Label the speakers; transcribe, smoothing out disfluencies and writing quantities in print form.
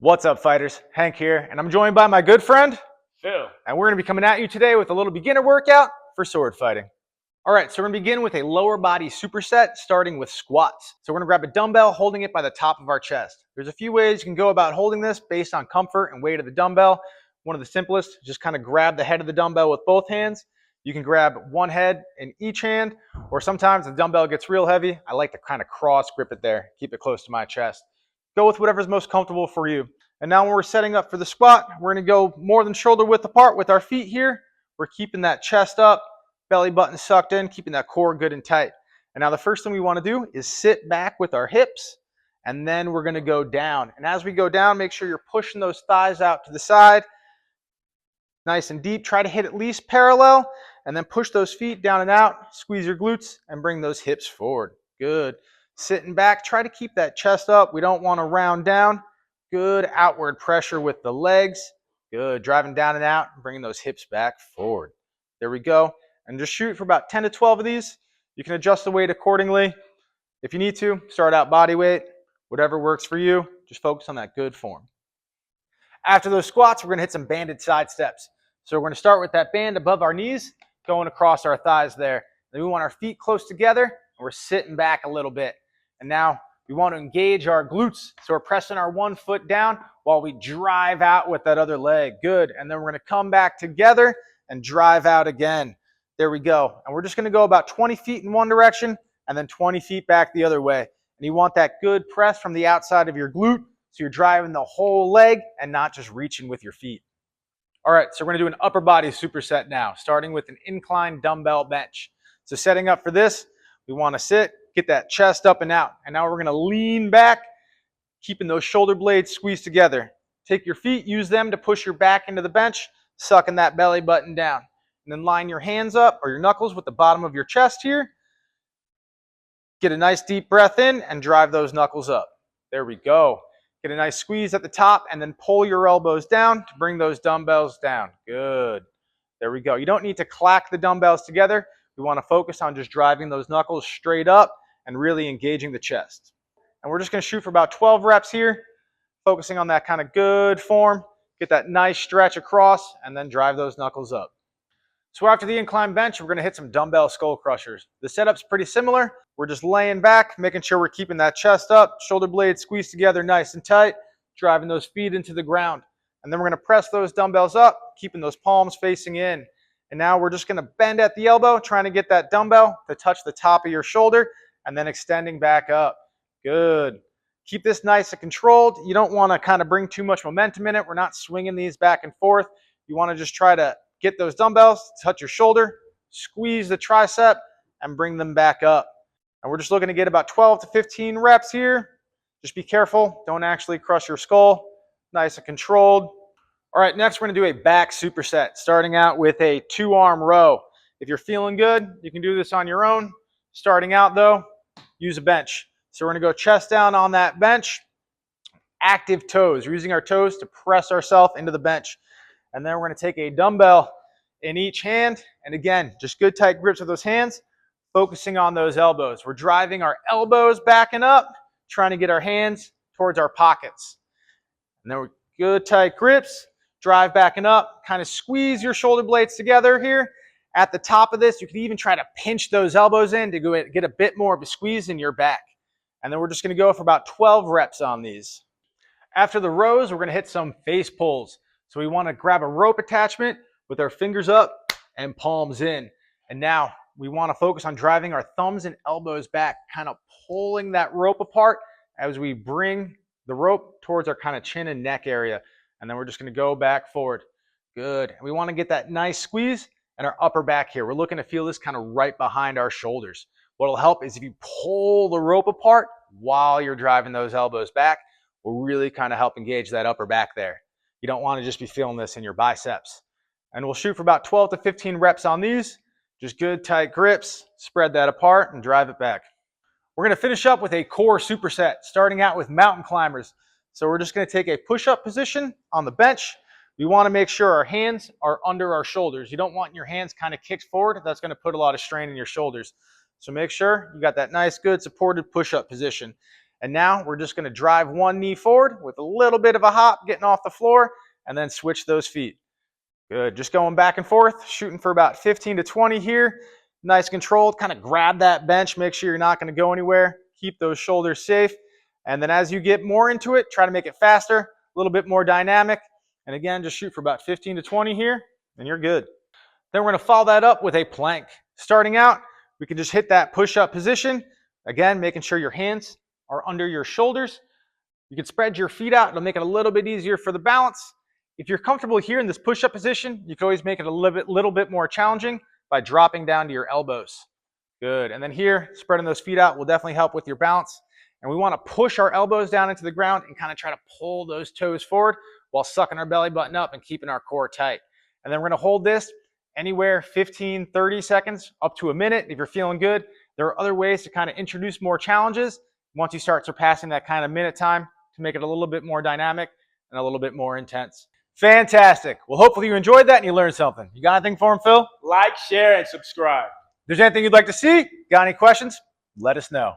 Speaker 1: What's up, fighters? Hank here, and I'm joined by my good friend,
Speaker 2: Phil.
Speaker 1: and we're going to be coming at you today with a little beginner workout for sword fighting. All right, so we're going to begin with a lower body superset, starting with squats. So we're going to grab a dumbbell, holding it by the top of our chest. There's a few ways you can go about holding this based on comfort and weight of the dumbbell. One of the simplest, just kind of grab the head of the dumbbell with both hands. You can grab one head in each hand, or sometimes the dumbbell gets real heavy. I like to kind of cross grip it there, keep it close to my chest. Go with whatever's most comfortable for you. And now when we're setting up for the squat, we're going to go more than shoulder width apart with our feet here. We're keeping that chest up, belly button sucked in, keeping that core good and tight. And now the first thing we want to do is sit back with our hips, and then we're going to go down. And as we go down, make sure you're pushing those thighs out to the side, nice and deep. Try to hit at least parallel, and then push those feet down and out, squeeze your glutes, and bring those hips forward. Good. Sitting back, try to keep that chest up. We don't want to round down. Good outward pressure with the legs. Good. Driving down and out, bringing those hips back forward. There we go. And just shoot for about 10 to 12 of these. You can adjust the weight accordingly. If you need to, start out body weight. Whatever works for you, just focus on that good form. After those squats, we're going to hit some banded side steps. So we're going to start with that band above our knees, going across our thighs there. Then we want our feet close together, and we're sitting back a little bit. And now we want to engage our glutes. So we're pressing our one foot down while we drive out with that other leg. Good. And then we're going to come back together and drive out again. There we go. And we're just going to go about 20 feet in one direction and then 20 feet back the other way. And you want that good press from the outside of your glute, so you're driving the whole leg and not just reaching with your feet. All right, so we're going to do an upper body superset now, starting with an incline dumbbell bench. So setting up for this, we want to sit, get that chest up and out. And now we're going to lean back, keeping those shoulder blades squeezed together. Take your feet, use them to push your back into the bench, sucking that belly button down. And then line your hands up or your knuckles with the bottom of your chest here. Get a nice deep breath in and drive those knuckles up. There we go. Get a nice squeeze at the top and then pull your elbows down to bring those dumbbells down. Good. There we go. You don't need to clack the dumbbells together. We want to focus on just driving those knuckles straight up and really engaging the chest. And we're just going to shoot for about 12 reps here, focusing on that kind of good form. Get that nice stretch across and then drive those knuckles up. So after the incline bench, we're going to hit some dumbbell skull crushers. The setup's pretty similar. We're just laying back, making sure we're keeping that chest up, shoulder blades squeezed together nice and tight, driving those feet into the ground. And then we're going to press those dumbbells up, keeping those palms facing in. And now we're just going to bend at the elbow, trying to get that dumbbell to touch the top of your shoulder, and then extending back up. Good. Keep this nice and controlled. You don't want to kind of bring too much momentum in it. We're not swinging these back and forth. You want to just try to get those dumbbells, touch your shoulder, squeeze the tricep, and bring them back up. And we're just looking to get about 12 to 15 reps here. Just be careful. Don't actually crush your skull. Nice and controlled. All right, next we're going to do a back superset, starting out with a 2-arm row. If you're feeling good, you can do this on your own. Starting out, though, use a bench. So we're going to go chest down on that bench. Active toes. We're using our toes to press ourselves into the bench. And then we're going to take a dumbbell in each hand. And again, just good tight grips with those hands, focusing on those elbows. We're driving our elbows back and up, trying to get our hands towards our pockets. And then we're good tight grips. Drive back and up, kind of squeeze your shoulder blades together here. At the top of this, you can even try to pinch those elbows in to get a bit more of a squeeze in your back. And then we're just going to go for about 12 reps on these. After the rows, we're going to hit some face pulls. So we want to grab a rope attachment with our fingers up and palms in. And now we want to focus on driving our thumbs and elbows back, kind of pulling that rope apart as we bring the rope towards our kind of chin and neck area. And then we're just going to go back forward. Good. And we want to get that nice squeeze in our upper back here. We're looking to feel this kind of right behind our shoulders. What will help is if you pull the rope apart while you're driving those elbows back, will really kind of help engage that upper back there. You don't want to just be feeling this in your biceps. And we'll shoot for about 12 to 15 reps on these. Just good tight grips. Spread that apart and drive it back. We're going to finish up with a core superset, starting out with mountain climbers. So we're just going to take a push-up position on the bench. We want to make sure our hands are under our shoulders. You don't want your hands kind of kicked forward. That's going to put a lot of strain in your shoulders. So make sure you got that nice, good, supported push-up position. And now we're just going to drive one knee forward with a little bit of a hop, getting off the floor, and then switch those feet. Good. Just going back and forth, shooting for about 15 to 20 here. Nice controlled. Kind of grab that bench. Make sure you're not going to go anywhere. Keep those shoulders safe. And then as you get more into it, try to make it faster, a little bit more dynamic. And again, just shoot for about 15 to 20 here, and you're good. Then we're going to follow that up with a plank. Starting out, we can just hit that push-up position. Again, making sure your hands are under your shoulders. You can spread your feet out. It'll make it a little bit easier for the balance. If you're comfortable here in this push-up position, you can always make it a little bit more challenging by dropping down to your elbows. Good. And then here, spreading those feet out will definitely help with your balance. And we want to push our elbows down into the ground and kind of try to pull those toes forward while sucking our belly button up and keeping our core tight. And then we're going to hold this anywhere 15, 30 seconds, up to a minute if you're feeling good. There are other ways to kind of introduce more challenges once you start surpassing that kind of minute time to make it a little bit more dynamic and a little bit more intense. Fantastic. Well, hopefully you enjoyed that and you learned something. You got anything for him, Phil?
Speaker 2: Like, share, and subscribe.
Speaker 1: If there's anything you'd like to see, got any questions, let us know.